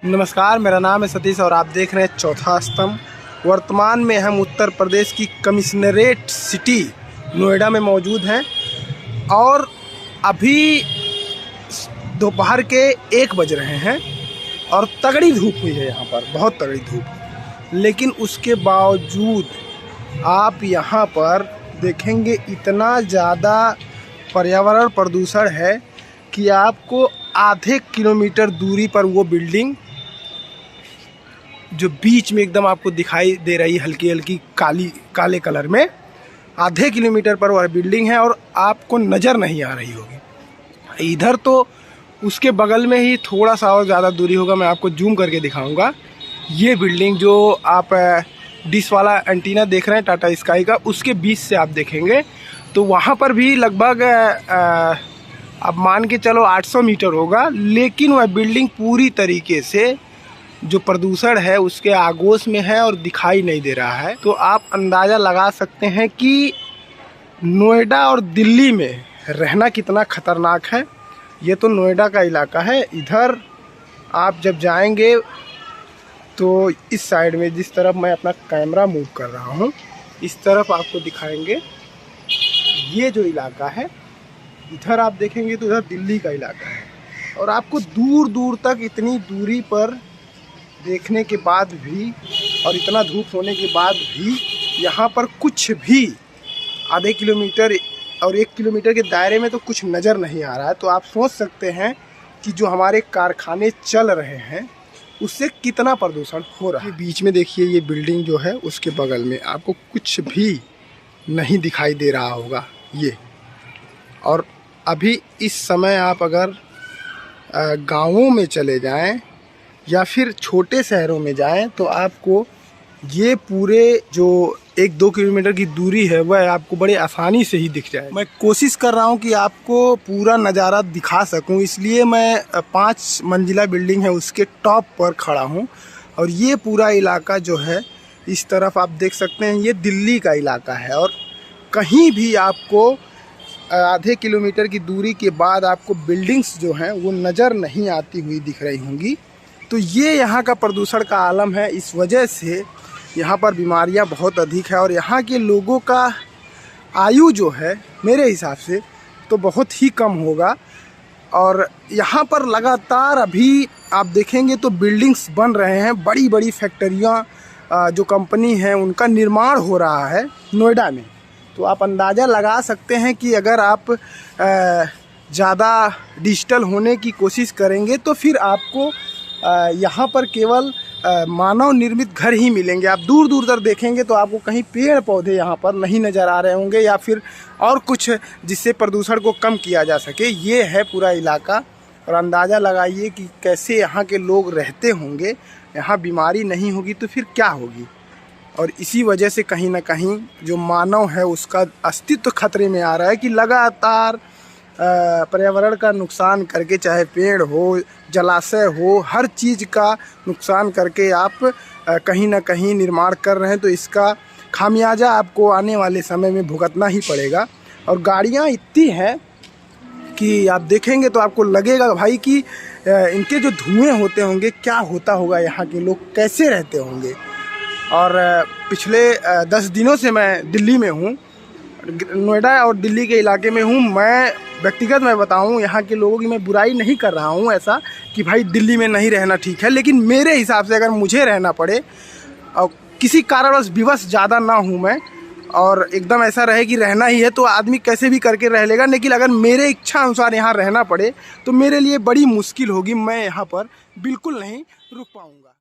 नमस्कार, मेरा नाम है सतीश और आप देख रहे हैं चौथा स्तंभ। वर्तमान में हम उत्तर प्रदेश की कमिश्नरेट सिटी नोएडा में मौजूद हैं और अभी दोपहर के 1 बज रहे हैं और तगड़ी धूप हुई है यहाँ पर, बहुत तगड़ी धूप। लेकिन उसके बावजूद आप यहाँ पर देखेंगे इतना ज़्यादा पर्यावरण प्रदूषण है कि आपको आधे किलोमीटर दूरी पर वो बिल्डिंग जो बीच में एकदम आपको दिखाई दे रही हल्की हल्की काले कलर में, आधे किलोमीटर पर वह बिल्डिंग है और आपको नज़र नहीं आ रही होगी। इधर तो उसके बगल में ही थोड़ा सा और ज़्यादा दूरी होगा, मैं आपको जूम करके दिखाऊंगा। ये बिल्डिंग जो आप डिश वाला एंटीना देख रहे हैं टाटा स्काई का, उसके बीच से आप देखेंगे तो वहाँ पर भी लगभग अब मान के चलो 800 मीटर होगा, लेकिन वह बिल्डिंग पूरी तरीके से जो प्रदूषण है उसके आगोश में है और दिखाई नहीं दे रहा है। तो आप अंदाज़ा लगा सकते हैं कि नोएडा और दिल्ली में रहना कितना ख़तरनाक है। ये तो नोएडा का इलाका है। इधर आप जब जाएंगे तो इस साइड में, जिस तरफ मैं अपना कैमरा मूव कर रहा हूँ, इस तरफ आपको दिखाएंगे ये जो इलाका है, इधर आप देखेंगे तो इधर दिल्ली का इलाका है। और आपको दूर दूर तक इतनी दूरी पर देखने के बाद भी और इतना धूप होने के बाद भी यहाँ पर कुछ भी आधे किलोमीटर और 1 किलोमीटर के दायरे में तो कुछ नज़र नहीं आ रहा है। तो आप सोच सकते हैं कि जो हमारे कारखाने चल रहे हैं उससे कितना प्रदूषण हो रहा है। बीच में देखिए ये बिल्डिंग जो है, उसके बगल में आपको कुछ भी नहीं दिखाई दे रहा होगा ये। और अभी इस समय आप अगर गाँवों में चले जाएं या फिर छोटे शहरों में जाएं तो आपको ये पूरे जो 1-2 किलोमीटर की दूरी है वह आपको बड़े आसानी से ही दिख जाए। मैं कोशिश कर रहा हूं कि आपको पूरा नज़ारा दिखा सकूं, इसलिए मैं 5 मंजिला बिल्डिंग है उसके टॉप पर खड़ा हूं। और ये पूरा इलाका जो है, इस तरफ आप देख सकते हैं, ये दिल्ली का इलाका है। और कहीं भी आपको आधे किलोमीटर की दूरी के बाद आपको बिल्डिंग्स जो हैं वो नज़र नहीं आती हुई दिख रही होंगी। तो ये यहाँ का प्रदूषण का आलम है। इस वजह से यहाँ पर बीमारियाँ बहुत अधिक है और यहाँ के लोगों का आयु जो है मेरे हिसाब से तो बहुत ही कम होगा। और यहाँ पर लगातार अभी आप देखेंगे तो बिल्डिंग्स बन रहे हैं, बड़ी बड़ी फैक्ट्रियाँ जो कंपनी हैं उनका निर्माण हो रहा है नोएडा में। तो आप अंदाज़ा लगा सकते हैं कि अगर आप ज़्यादा डिजिटल होने की कोशिश करेंगे तो फिर आपको यहाँ पर केवल मानव निर्मित घर ही मिलेंगे। आप दूर दूर तक देखेंगे तो आपको कहीं पेड़ पौधे यहाँ पर नहीं नज़र आ रहे होंगे या फिर और कुछ जिससे प्रदूषण को कम किया जा सके। ये है पूरा इलाका और अंदाज़ा लगाइए कि कैसे यहाँ के लोग रहते होंगे। यहाँ बीमारी नहीं होगी तो फिर क्या होगी। और इसी वजह से कहीं ना कहीं जो मानव है उसका अस्तित्व खतरे में आ रहा है कि लगातार पर्यावरण का नुकसान करके, चाहे पेड़ हो, जलाशय हो, हर चीज़ का नुकसान करके आप कहीं ना कहीं निर्माण कर रहे हैं। तो इसका खामियाजा आपको आने वाले समय में भुगतना ही पड़ेगा। और गाड़ियाँ इतनी हैं कि आप देखेंगे तो आपको लगेगा भाई कि इनके जो धुएं होते होंगे, क्या होता होगा, यहाँ के लोग कैसे रहते होंगे। और पिछले 10 दिनों से मैं दिल्ली में हूँ, नोएडा और दिल्ली के इलाके में हूँ। मैं व्यक्तिगत मैं बताऊँ, यहाँ के लोगों की मैं बुराई नहीं कर रहा हूँ ऐसा कि भाई दिल्ली में नहीं रहना ठीक है, लेकिन मेरे हिसाब से अगर मुझे रहना पड़े और किसी कारणवश विवश ज़्यादा ना हूँ मैं और एकदम ऐसा रहे कि रहना ही है, तो आदमी कैसे भी करके रह लेगा। लेकिन अगर मेरे इच्छा अनुसार यहाँ रहना पड़े तो मेरे लिए बड़ी मुश्किल होगी। मैं यहाँ पर बिल्कुल नहीं रुक पाऊँगा।